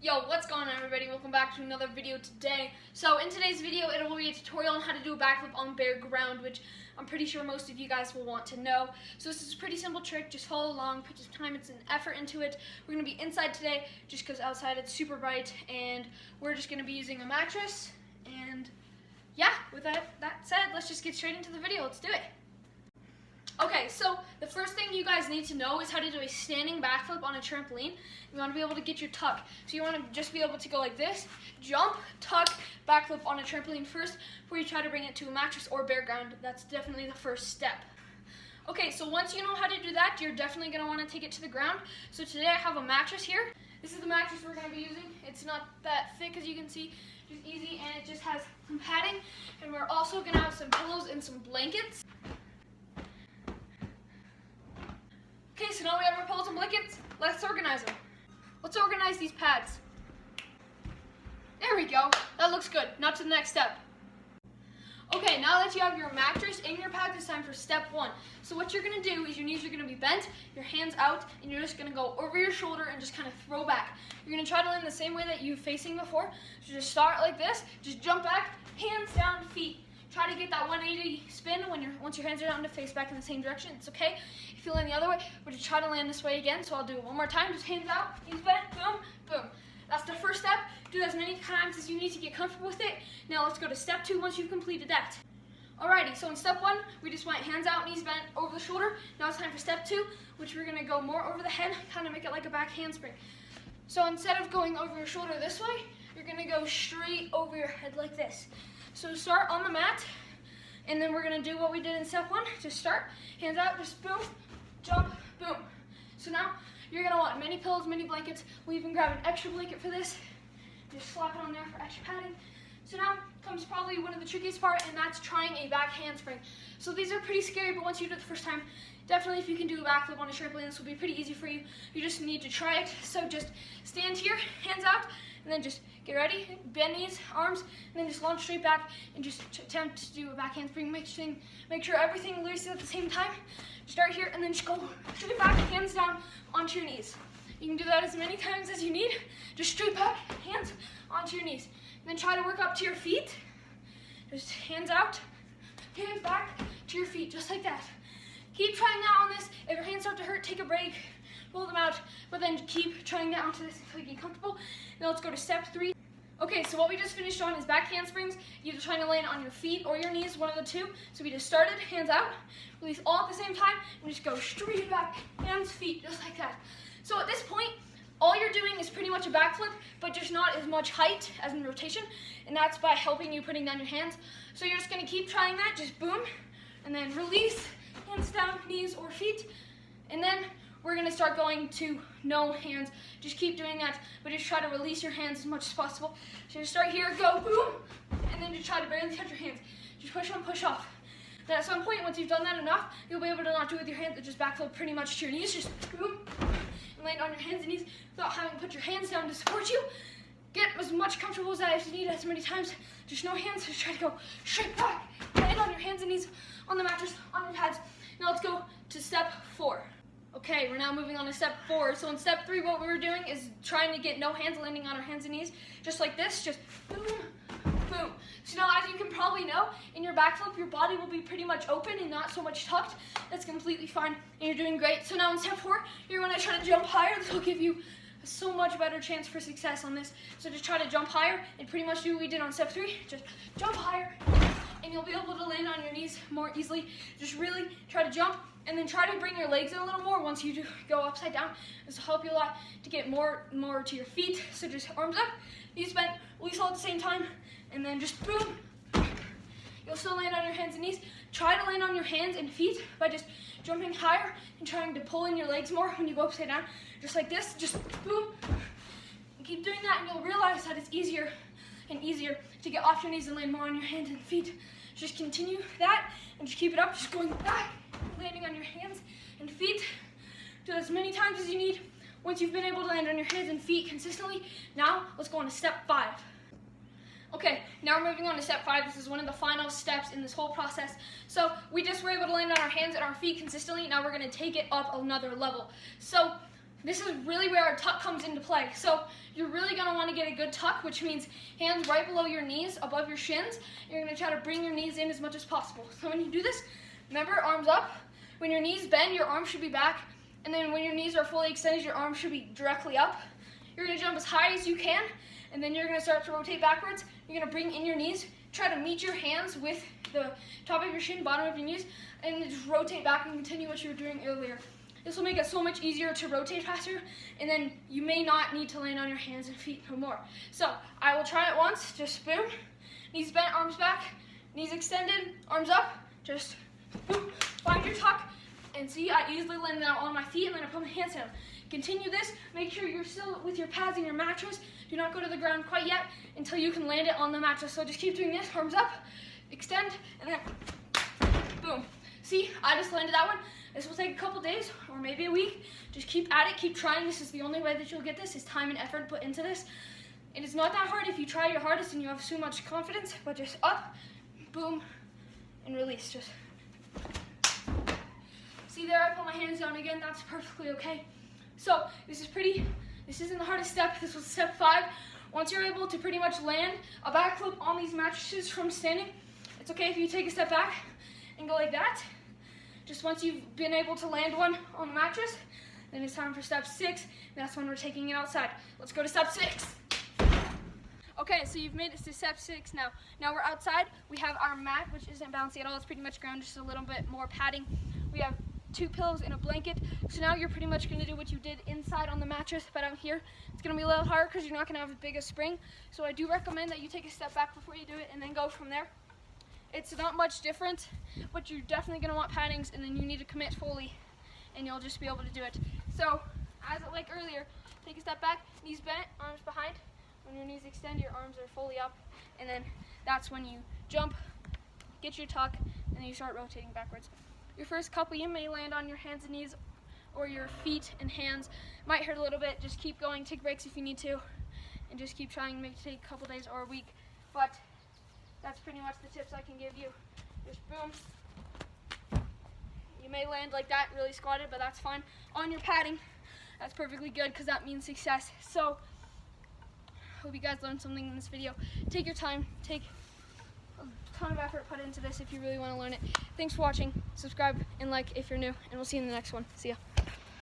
Yo, what's going on everybody? Welcome back to another video today. So in today's video, it will be a tutorial on how to do a backflip on bare ground, which I'm pretty sure most of you guys will want to know. So this is a pretty simple trick, just follow along, put some time and effort into it. We're going to be inside today, just because outside it's super bright, and we're just going to be using a mattress. And yeah, with that said, let's just get straight into the video. Let's do it. Okay, so the first thing you guys need to know is how to do a standing backflip on a trampoline. You want to be able to get your tuck. So you want to just be able to go like this, jump, tuck, backflip on a trampoline first before you try to bring it to a mattress or bare ground. That's definitely the first step. Okay, so once you know how to do that, you're definitely going to want to take it to the ground. So today I have a mattress here. This is the mattress we're going to be using. It's not that thick as you can see, just easy, and it just has some padding. And we're also going to have some pillows and some blankets. Okay, so now we have our pillows and blankets. Let's organize them. Let's organize these pads. There we go. That looks good. Now to the next step. Okay, now that you have your mattress and your pads, it's time for step one. So what you're going to do is your knees are going to be bent, your hands out, and you're just going to go over your shoulder and just kind of throw back. You're going to try to land the same way that you were facing before. So just start like this. Just jump back, hands down, feet. Try to get that 180 spin once your hands are down to face back in the same direction. It's okay if you land the other way, but just try to land this way again. So I'll do it one more time. Just hands out, knees bent, boom, boom. That's the first step. Do that as many times as you need to get comfortable with it. Now let's go to step two once you've completed that. Alrighty, so in step one, we just went hands out, knees bent, over the shoulder. Now it's time for step two, which we're gonna go more over the head, kind of make it like a back handspring. So instead of going over your shoulder this way, you're gonna go straight over your head like this. So start on the mat, and then we're gonna do what we did in step one. Just start, hands out, just boom, jump, boom. So now you're gonna want many pillows, many blankets. We'll even grab an extra blanket for this. Just slap it on there for extra padding. So now comes probably one of the trickiest part, and that's trying a back handspring. So these are pretty scary, but once you do it the first time, definitely if you can do a backflip on a trampoline, this will be pretty easy for you. You just need to try it. So just stand here, hands out, and then just get ready, bend knees, arms, and then just launch straight back and just attempt to do a back handspring. Make sure everything releases at the same time. Start here and then just go straight back, hands down onto your knees. You can do that as many times as you need. Just straight back, hands onto your knees. And then try to work up to your feet. Just hands out, hands back to your feet, just like that. Keep trying that on this. If your hands start to hurt, take a break. Pull them out, but then keep trying that onto this until you get comfortable. Now let's go to step three. Okay, so what we just finished on is back handsprings. You're either trying to land on your feet or your knees, one of the two. So we just started, hands out, release all at the same time, and just go straight back, hands, feet, just like that. So at this point, all you're doing is pretty much a backflip, but just not as much height as in rotation, and that's by helping you putting down your hands. So you're just gonna keep trying that, just boom, and then release, hands down, knees or feet, and then we're gonna start going to no hands. Just keep doing that, but just try to release your hands as much as possible. So just start here, go boom, and then just try to barely touch your hands. Just push on, push off. Then at some point, once you've done that enough, you'll be able to not do it with your hands, but just backflip pretty much to your knees. Just boom, and land on your hands and knees without having to put your hands down to support you. Get as much comfortable as you need as many times. Just no hands, just try to go straight back. Land on your hands and knees, on the mattress, on your pads. Now let's go to step four. Okay, we're now moving on to step four. So in step three, what we were doing is trying to get no hands, landing on our hands and knees, just like this, just boom, boom. So now as you can probably know, in your backflip, your body will be pretty much open and not so much tucked. That's completely fine, and you're doing great. So now in step four, you're gonna try to jump higher. This will give you a so much better chance for success on this. So just try to jump higher and pretty much do what we did on step three. Just jump higher, and you'll be able to land on your knees more easily. Just really try to jump, and then try to bring your legs in a little more once you do go upside down. This will help you a lot to get more to your feet. So just arms up, knees bent, release all at the same time, and then just boom. You'll still land on your hands and knees. Try to land on your hands and feet by just jumping higher and trying to pull in your legs more when you go upside down. Just like this, just boom. And keep doing that, and you'll realize that it's easier and easier to get off your knees and land more on your hands and feet. Just continue that and just keep it up, just going back, landing on your hands and feet. Do as many times as you need. Once you've been able to land on your hands and feet consistently, now let's go on to step five. Okay, now we're moving on to step five. This is one of the final steps in this whole process. So we just were able to land on our hands and our feet consistently. Now we're gonna take it up another level. So this is really where our tuck comes into play. So you're really gonna want to get a good tuck, which means hands right below your knees, above your shins. You're going to try to bring your knees in as much as possible. So when you do this, remember, arms up. When your knees bend, your arms should be back. And then when your knees are fully extended, your arms should be directly up. You're going to jump as high as you can, and then you're going to start to rotate backwards. You're going to bring in your knees. Try to meet your hands with the top of your shin, bottom of your knees, and just rotate back and continue what you were doing earlier. This will make it so much easier to rotate faster, and then you may not need to land on your hands and feet no more. So I will try it once. Just boom. Knees bent, arms back, knees extended, arms up. Just boom. Find your tuck. And see, I easily landed out on my feet, and then I put my hands down. Continue this. Make sure you're still with your pads and your mattress. Do not go to the ground quite yet until you can land it on the mattress. So just keep doing this. Arms up, extend, and then boom. See, I just landed that one. This will take a couple days or maybe a week. Just keep at it. Keep trying. This is the only way that you'll get this, is time and effort put into this. It is not that hard if you try your hardest and you have so much confidence, but just up, boom, and release. Just see there, I put my hands down again. That's perfectly okay. So this isn't the hardest step. This was step 5. Once you're able to pretty much land a backflip on these mattresses from standing, it's okay if you take a step back and go like that. Just once you've been able to land one on the mattress, then it's time for step 6. And that's when we're taking it outside. Let's go to step 6. Okay, so you've made it to step 6 now. Now we're outside. We have our mat, which isn't bouncy at all. It's pretty much ground, just a little bit more padding. We have 2 pillows and a blanket. So now you're pretty much going to do what you did inside on the mattress, but out here it's going to be a little harder because you're not going to have as big a spring. So I do recommend that you take a step back before you do it and then go from there. It's not much different, but you're definitely going to want paddings, and then you need to commit fully, and you'll just be able to do it. So, as like earlier, take a step back, knees bent, arms behind. When your knees extend, your arms are fully up, and then that's when you jump, get your tuck, and then you start rotating backwards. Your first couple, you may land on your hands and knees, or your feet and hands. Might hurt a little bit. Just keep going, take breaks if you need to, and just keep trying. Make it take a couple days or a week, but that's pretty much the tips I can give you. Just boom. You may land like that, really squatted, but that's fine. On your padding, that's perfectly good because that means success. So, hope you guys learned something in this video. Take your time, take a ton of effort put into this if you really want to learn it. Thanks for watching. Subscribe and like if you're new, and we'll see you in the next one. See ya.